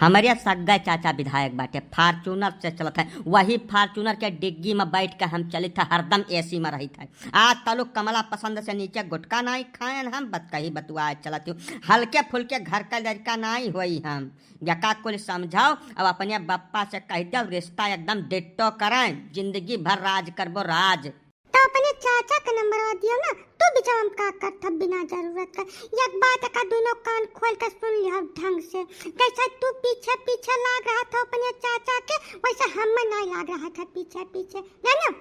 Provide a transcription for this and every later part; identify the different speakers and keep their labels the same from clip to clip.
Speaker 1: हमारे सग्गा चाचा विधायक बाटे फार्चूनर से चलत है। वही फार्चूनर के डिग्गी में बैठ के हम चलित है, हरदम एसी में रही थे। आज तलुक कमला पसंद से नीचे गुटका नहीं खाएन, हम कही बतुआ चलती हूँ। हल्के फुल्के घर का लड़का नहीं हुई हम। यका कुल समझाओ, अब अपने बप्पा से कह दो रिश्ता एकदम डिट्टो कराएं, जिंदगी भर राज करबो राज।
Speaker 2: तो अपने चाचा का नंबर दियो ना, तू भी जब हम का करता बिना जरूरत का। एक बात का दोनों कान खोल कर सुन लिया ढंग से। जैसा तू पीछे पीछे लाग रहा था अपने चाचा के, वैसे हम नहीं लाग रहा था पीछे पीछे, जानो।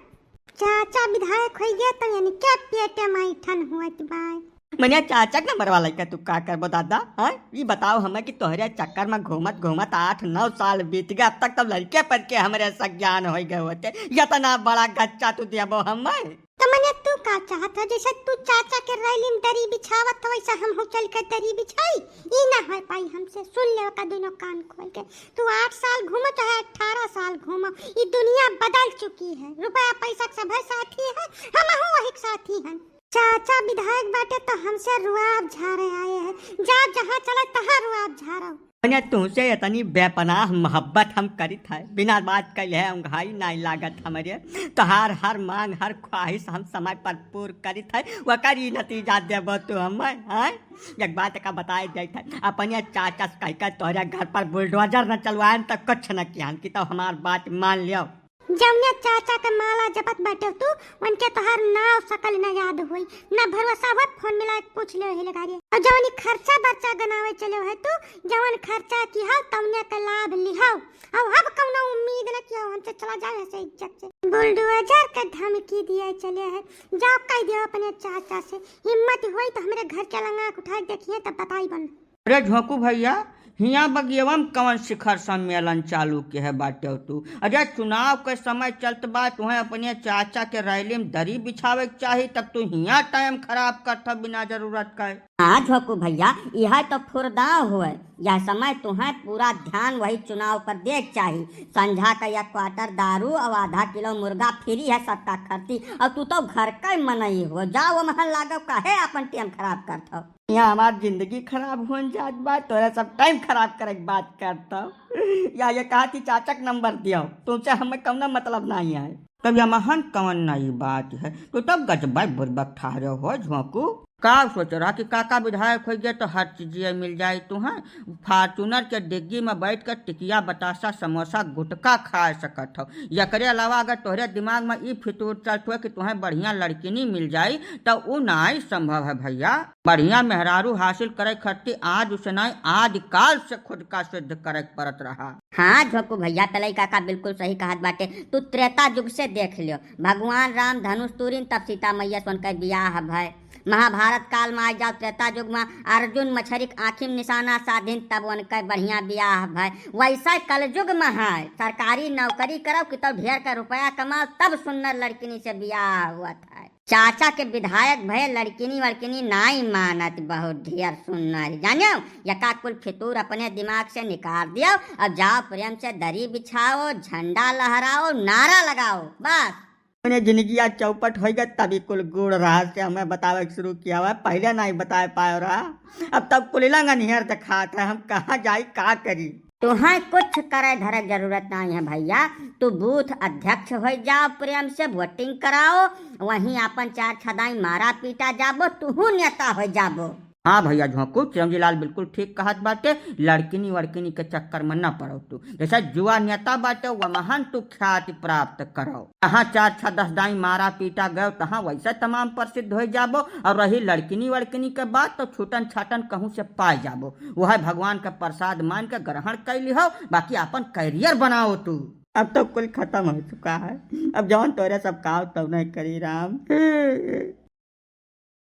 Speaker 2: चाचा विधायक हो गया तो यानी क्या पेटे में ठन हुआ बाय।
Speaker 1: मैंने चाचा के नंबर वाला का तू का करबो दादा? हाँ ये बताओ हमें कि तोहरे चक्कर में घूमत घूमत 8-9 साल बीत गया, अब तक तब लड़के पर के हमारे सज्ञान हो गए होते। इतना बड़ा गच्चा तू देबो हमें।
Speaker 2: तो मैंने तू का चाहता, जैसे तू चाचा के रैली में दरी बिछावत था वैसा हम हो चल कर दरी बिछाई। ई ना हो पाई हमसे, सुन ले का दोनों कान खोल के। तू 8 साल घूमो चाहे 18 साल घूमो, ये दुनिया बदल चुकी है। रुपया पैसा सब साथी है, हम वही साथी हैं। चाचा विधायक बाटे तो हमसे रुआब झारे आए हैं। जा जहाँ चला तहाँ रुआब झारो।
Speaker 1: मैंने तुमसे इतनी बेपनाह मोहब्बत हम करी था, बिना बात कही है उंघाई नहीं लागत हमारे। तो हर मांग हर ख्वाहिश हम समय पर पूर्ण करी था, वह करी नतीजा देबो तू हमें। हाँ एक बात का बताए जाए था, अपने चाचा से कह कर तोहरे घर पर बुलडोजर न चलवाए तो कुछ न किया कि तो हमार बात मान लियो।
Speaker 2: जौने चाचा का माला जपत बैठे तू, उनके तोहर नाव सकल न याद हुई, न भरोसा हुआ फोन मिला पूछ ले ही लगा रे। और जौनी खर्चा बर्चा गनावे चले है तू, जवन खर्चा किया तवने का लाभ लिहाओ। और अब कौनो उम्मीद न किया हमसे चला जाए ऐसे इज्जत से। बुलडोजर का धमकी दिए चले है, जाओ कह दियो अपने चाचा से, हिम्मत हुई तो हमारे घर के लंगा उठा देखिए तब बताई बन।
Speaker 1: अरे झोंकू भैया, हिया बगियवम कवन शिखर सम्मेलन चालू के है बाटे तू? अरे चुनाव के समय चलत बा, तुम्हें अपने चाचा के रैली में दरी बिछावे के चाहिए, तब तू हिया टाइम खराब करता बिना जरूरत का। हाँ झोंकू भैया, यह तो फुरदाव हुए। यह समय तुम्हें पूरा ध्यान वही चुनाव पर देख चाहिए। संझा का 1 क्वार्टर दारू और आधा किलो मुर्गा फ्री है सबका खर्ची, और तू तो घर का मनई हो। जाओ महल लागो काहे अपन टाइम खराब करता। यहाँ हमारी जिंदगी खराब हो जात बात, तोरा सब टाइम खराब करे बात करता। या ये कहा थी चाचा का नंबर दियो, तुमसे हमें कौन मतलब नहीं है। तब यह महान कवन नई बात है, तो तब गजबा बुर्बक ठहरे हो झोंकू। का सोच रहा कि काका विधायक हो गया तो हर चीज मिल जाए तुम्हें? फार्चूनर के डिग्गी में बैठ कर टिकिया बतासा समोसा गुटका खा सकत हो। एकरे अलावा अगर तोहरे दिमाग में ई फितूर चलत हो कि तुम्हें बढ़िया लड़किनी मिल जाए, तो वो नहीं संभव है भैया। बढ़िया मेहरारू हासिल करे खर्ची आज उसे नहीं आदिकाल से खुद का सिद्ध करे पड़त रहा। हाँ झोंकू भैया, तलई काका बिल्कुल सही कहत बाटे। तू त्रेता युग से देख लियो, भगवान राम धनुष तूरिन तब सीता मैया सुन कर बियाह भय। महाभारत काल में आ जाओ त्रेता युग में, अर्जुन मछरी आँखी में निशाना साधिन तब उनका बढ़िया बियाह भाई। वैसा कलयुग में है, सरकारी नौकरी करो कि तब ढेर का रुपया कमाओ तब सुंदर लड़किनी से बियाह हुआ था। चाचा के विधायक भय लड़किनी वड़किनी नहीं मानत, बहुत ढेर सुंदर जानो। यका कुल फितूर अपने दिमाग से निकाल दियो, अब जाओ प्रेम से दरी बिछाओ, झंडा लहराओ, नारा लगाओ, बस। मैंने जिंदगी आज चौपट हो गया तभी कुल गुड़ रहा से हमें बतावे शुरू किया हुआ, पहले नहीं बता पाए रहा। अब तब कुल निहर दिखाता है, हम कहाँ जाई का करी। तुम्हें कुछ करे धरे जरूरत नहीं है भैया, तू बूथ अध्यक्ष हो जाओ, प्रेम से वोटिंग कराओ, वहीं अपन 4 छदाई मारा पीटा जाबो, तू नेता हो जाबो। हाँ भैया झोंकू, चिरंजीलाल बिल्कुल ठीक कहत बाटे। लड़किनी वड़किनी के चक्कर में न पड़ो तू, जैसा जुआ नेता बाटे वह महान तू ख्याति प्राप्त करो। जहाँ 4 10 दाई मारा पीटा गयो तहाँ वैसे तमाम प्रसिद्ध हो जाबो। और रही लड़किनी वड़किनी के बात तो छूटन छाटन कहूँ से पाए जाबो, वह भगवान का प्रसाद मान के ग्रहण कर लिहो, बाकी अपन कैरियर बनाओ तू। अब तो कुल खत्म हो चुका है, अब जौन तोरे सब काम तब नहीं करी राम।